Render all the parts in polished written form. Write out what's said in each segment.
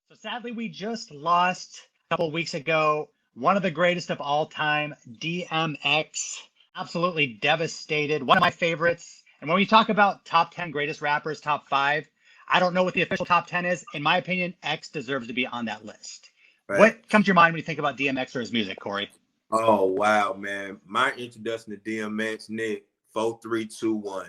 So sadly, we just lost a couple weeks ago one of the greatest of all time, DMX. Absolutely devastated. One of my favorites. And when we talk about top 10 greatest rappers, top five, I don't know what the official top 10 is. In my opinion, X deserves to be on that list. Right. What comes to your mind when you think about DMX or his music, Corey? Oh wow, man. My introduction to DMX, Nick, 4321.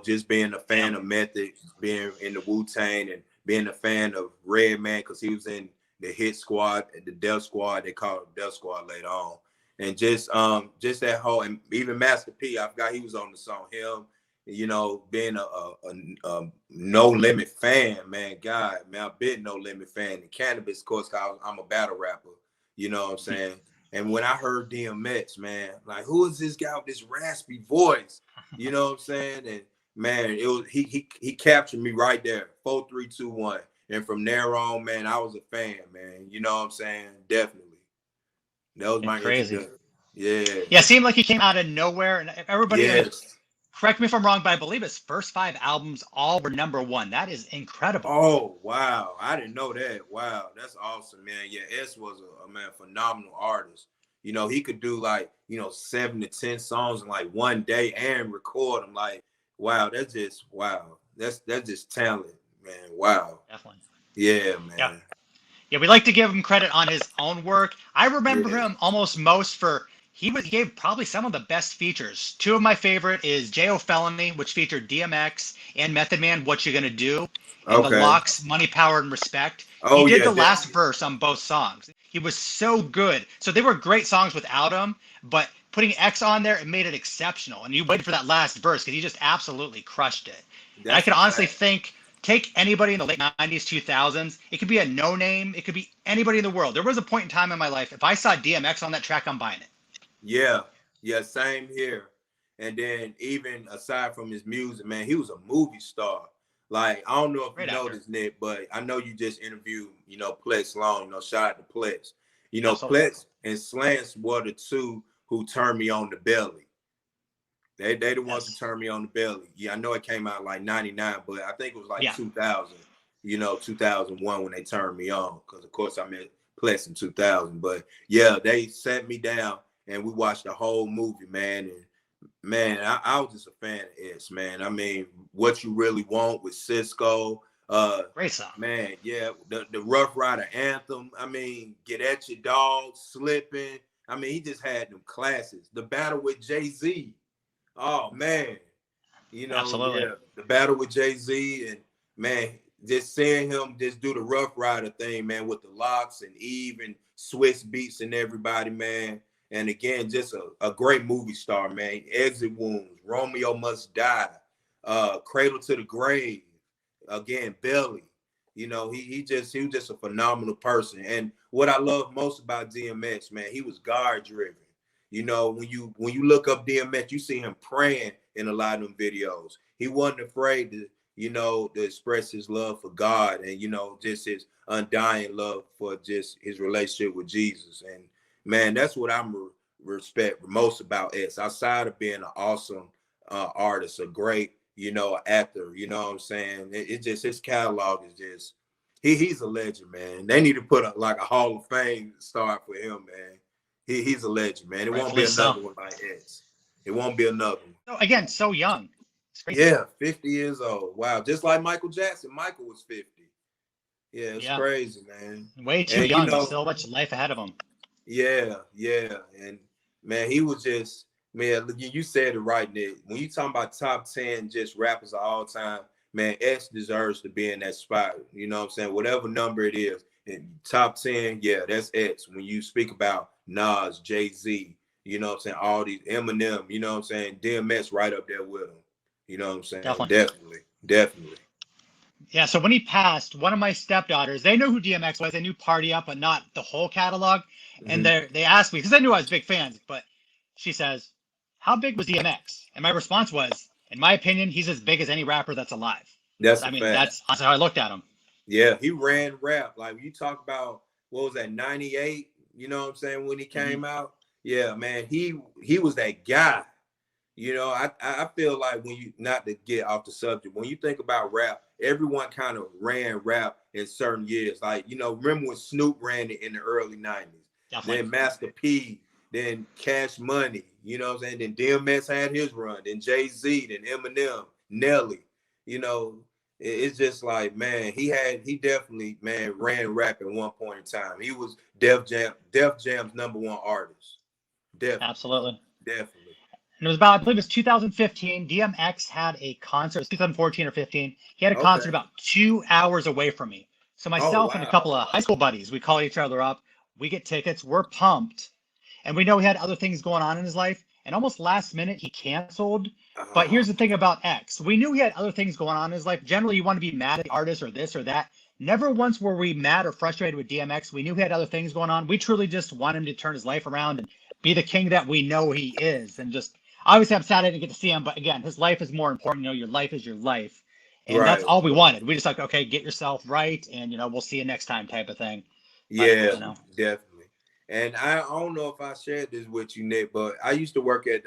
Just being a fan Damn. of Method, being in the Wu-Tang and being a fan of Redman because he was in the hit squad, the Death Squad, they called it Death Squad later on. And just that whole, and even Master P, I forgot he was on the song. Him, being a No Limit fan, man. God, man, I've been No Limit fan. The Cannabis, of course, 'cause I'm a battle rapper. You know what I'm saying? And when I heard DMX, man, like, who is this guy with this raspy voice? You know what I'm saying? And man, it was he captured me right there. 4321. And from there on, man, I was a fan, man. You know what I'm saying? Definitely. That was It's my crazy. introduction. Yeah. Yeah, it seemed like he came out of nowhere. And everybody, I mean, Yes. correct me if I'm wrong, but I believe his first five albums all were number one. That is incredible. Oh, wow. I didn't know that. Wow. That's awesome, man. Yeah, S was a man, phenomenal artist. He could do like, 7 to 10 songs in like one day and record them. Like, wow, that's just wow. That's just talent, man. Wow. Definitely. Yeah, Yeah. man. Yeah, we like to give him credit on his own work. I remember Yeah. him almost most for he gave probably some of the best features. Two of my favorite is J.O. Felony, which featured DMX and Method Man, What You Gonna Do, and the Okay. Locks, Money, Power, and Respect. He Oh did yeah, the that, last verse on both songs. He was so good. So they were great songs without him, but putting X on there, it made it exceptional. And you waited for that last verse because he just absolutely crushed it. And I that's could a honestly fact. think take anybody in the late 90s, 2000s. It could be a no name. It could be anybody in the world. There was a point in time in my life, if I saw DMX on that track, I'm buying it. Yeah. Yeah, same here. And then even aside from his music, man, he was a movie star. Like, I don't know if you Great know actor. this, Nick, but I know you just interviewed, Plex Long, shout out to Plex. Absolutely. Plex and Slants were the two who turned me on the belly. They the ones who Yes. turned me on the belly. Yeah, I know it came out like 99, but I think it was like Yeah. 2000, 2001 when they turned me on. Because of course I met Plex in 2000. But yeah, they sat me down and we watched the whole movie, man. And man, I was just a fan of S, man. I mean, What You Really Want with Cisco. Great song. Man, yeah, the Rough Rider anthem. I mean, Get at Your Dog, Slipping. I mean, he just had them classes. The battle with Jay-Z. Oh man, Absolutely. yeah, the battle with Jay-Z and man, just seeing him just do the Rough Rider thing, man, with the locks and Eve and Swiss Beats and everybody, man. And again, just a great movie star, man. Exit Wounds, Romeo Must Die, Cradle to the Grave, again, Belly. He was just a phenomenal person. And what I love most about DMX, man, he was God driven. When you look up DMX, you see him praying in a lot of them videos. He wasn't afraid to express his love for God and just his undying love for just his relationship with Jesus. And man, that's what I'm respect most about S. Outside of being an awesome artist, a great actor, you know what I'm saying? It just his catalog is just he's a legend, man. They need to put like a Hall of Fame start for him, man. He's a legend, man. It won't be Rightfully so. another one like X. It won't be another one. So again, so young. It's crazy. Yeah, 50 years old. Wow. Just like Michael Jackson. Michael was 50. Yeah, it's Yeah. crazy, man. Way too And young. Still much life ahead of him. yeah, yeah. And man, he was just, man, you said it right, Nick. When you talking about top 10 just rappers of all time, man, X deserves to be in that spot. You know what I'm saying? Whatever number it is. And top 10, yeah, that's X. When you speak about Nas, Jay-Z, you know what I'm saying? All these Eminem, you know what I'm saying? DMX right up there with him. You know what I'm saying? Definitely. Definitely. Definitely. Yeah, so when he passed, one of my stepdaughters, they knew who DMX was. They knew Party Up, but not the whole catalog. And Mhm. they asked me, because they knew I was big fans, but she says, how big was DMX? And my response was, in my opinion, he's as big as any rapper that's alive. That's I a mean, fact. that's honestly how I looked at him. Yeah, he ran rap. Like you talk about what was that, 98, you know what I'm saying, when he Hmm. came out? Yeah, man, he was that guy. You know, I feel like when you, not to get off the subject, when you think about rap, everyone kind of ran rap in certain years. Like, you know, remember when Snoop ran it in the early 90s, Definitely. then Master P, then Cash Money, you know what I'm saying? Then DMX had his run, then Jay-Z, then Eminem, Nelly, you know, it's just like, man, he definitely, man, ran rap at one point in time. He was Def Jam's #1 artist. Definitely, Absolutely. definitely. And it was about, I believe it was 2015. DMX had a concert. It was 2014 or 15. He had a concert Okay. about 2 hours away from me. So Oh, myself and a wow. couple of high school buddies, we call each other up. We get tickets. We're pumped. And we know he had other things going on in his life. And almost last minute, he canceled. But Oh, here's the thing about X. We knew he had other things going on in his life. Generally, you want to be mad at the artist or this or that. Never once were we mad or frustrated with DMX. We knew he had other things going on. We truly just want him to turn his life around and be the king that we know he is. And just, obviously, I'm sad I didn't get to see him. But again, his life is more important. You know, your life is your life. And that's right. all we wanted. We just like, okay, get yourself right. And, you know, we'll see you next time type of thing. But, Yeah, you know, definitely. And I don't know if I shared this with you, Nick, but I used to work at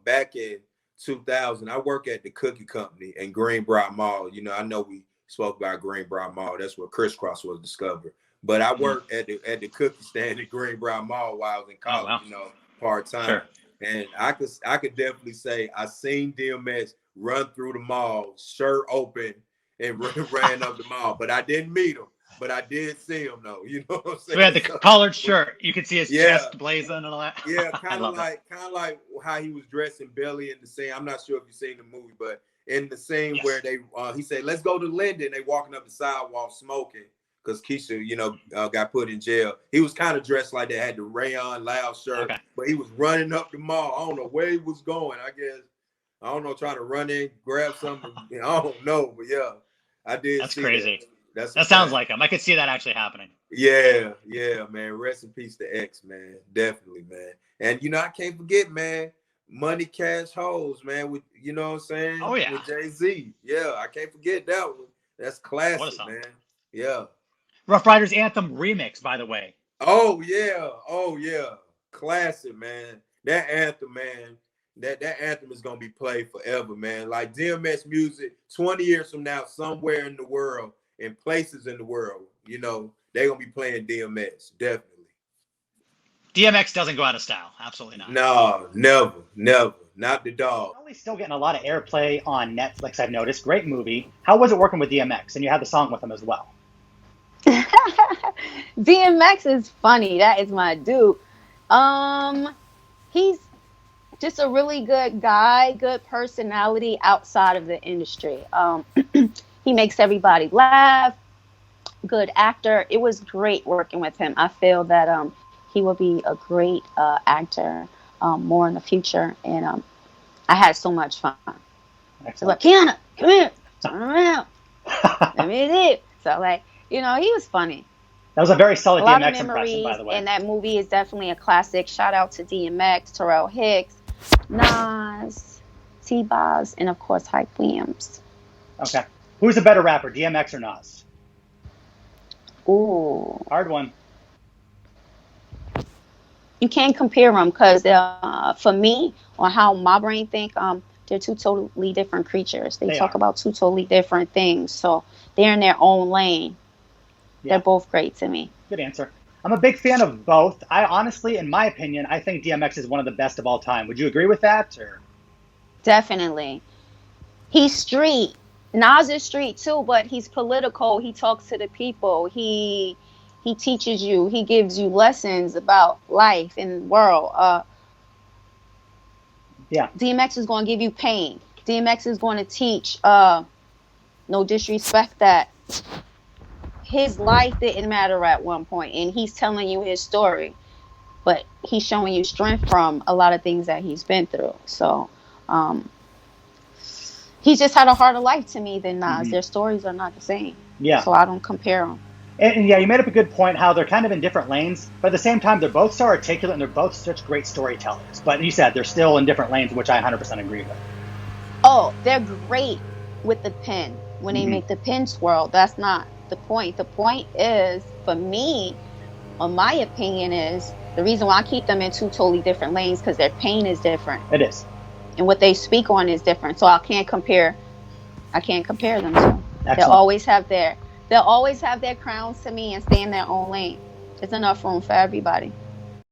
back in 2000. I work at the Cookie Company in Greenbrier Mall. You know, I know we spoke about Greenbrier Mall. That's where Crisscross was discovered. But I mhm. worked at the cookie stand at Greenbrier Mall while I was in Oh, college. wow. You know, part time. Sure. And I could definitely say I seen DMX run through the mall, shirt open, and ran up the mall. But I didn't meet him. But I did see him though. You know what I'm So we had saying? the So, collared shirt. You could see his yeah, chest blazing and all that. yeah, I love it. kind of like how he was dressing Belly in the scene. I'm not sure if you've seen the movie, but in the scene where Yes. they he said, "Let's go to Linden." They walking up the sidewalk smoking because Keisha, you know, got put in jail. He was kind of dressed like that, had the rayon loud shirt, Okay. but he was running up the mall. I don't know where he was going. I guess I don't know, trying to run in, grab something. I don't know, but yeah, I did That's see that. crazy. That's a That sounds fact. like him. I could see that actually happening. Yeah, yeah, man. Rest in peace to X, man. Definitely, man. And you know, I can't forget, man, Money Cash Hoes, man. With, you know what I'm saying? Oh, yeah. With Jay-Z. Yeah, I can't forget that one. That's What a classic, song. man. Yeah. Rough Riders Anthem remix, by the way. Oh yeah. Oh yeah. Classic, man. That anthem, man. That anthem is gonna be played forever, man. Like DMS music, 20 years from now, somewhere in the world, in places in the world, you know, they're gonna be playing DMS, definitely. DMX doesn't go out of style. Absolutely not. No, never, never. Not the dog. Probably still getting a lot of airplay on Netflix, I've noticed. Great movie. How was it working with DMX? And you had the song with him as well. DMX is funny. That is my dude. He's just a really good guy, good personality outside of the industry. He makes everybody laugh. Good actor. It was great working with him. I feel that he will be a great actor more in the future, and I had so much fun. So like, Excellent. Kiana, come here, turn around. Let me see. So like, you know, he was funny. That was a very A solid lot of DMX impression, by memories, the way. and that movie is definitely a classic. Shout out to DMX, Terrell Hicks, Nas, T-Boz, and of course Hype Williams. Okay. Who's a better rapper, DMX or Nas? Ooh, Hard one. you can't compare them because for me, or how my brain think, they're two totally different creatures. They They talk are. about two totally different things, so they're in their own lane. They're Yeah. both great to me. Good answer. I'm a big fan of both. I honestly, in my opinion, I think DMX is one of the best of all time. Would you agree with that? Or Definitely. He's street. Nas is street too, but he's political. He talks to the people. He teaches you. He gives you lessons about life and the world. yeah, DMX is going to give you pain. DMX is going to teach. No disrespect that his life didn't matter at one point, and he's telling you his story, but he's showing you strength from a lot of things that he's been through. So. He just had a harder life to me than Nas. hmm Their stories are not the same, yeah. so I don't compare them. And yeah, you made up a good point how they're kind of in different lanes, but at the same time, they're both so articulate and they're both such great storytellers. But you said they're still in different lanes, which I 100% agree with. Oh, they're great with the pen. When they hmm make the pen swirl, that's not the point. The point is, for me, or my opinion is, the reason why I keep them in two totally different lanes because their pain is different. It is. and what they speak on is different. So I can't compare them. So Excellent. they'll always have their crowns to me and stay in their own lane. There's enough room for everybody.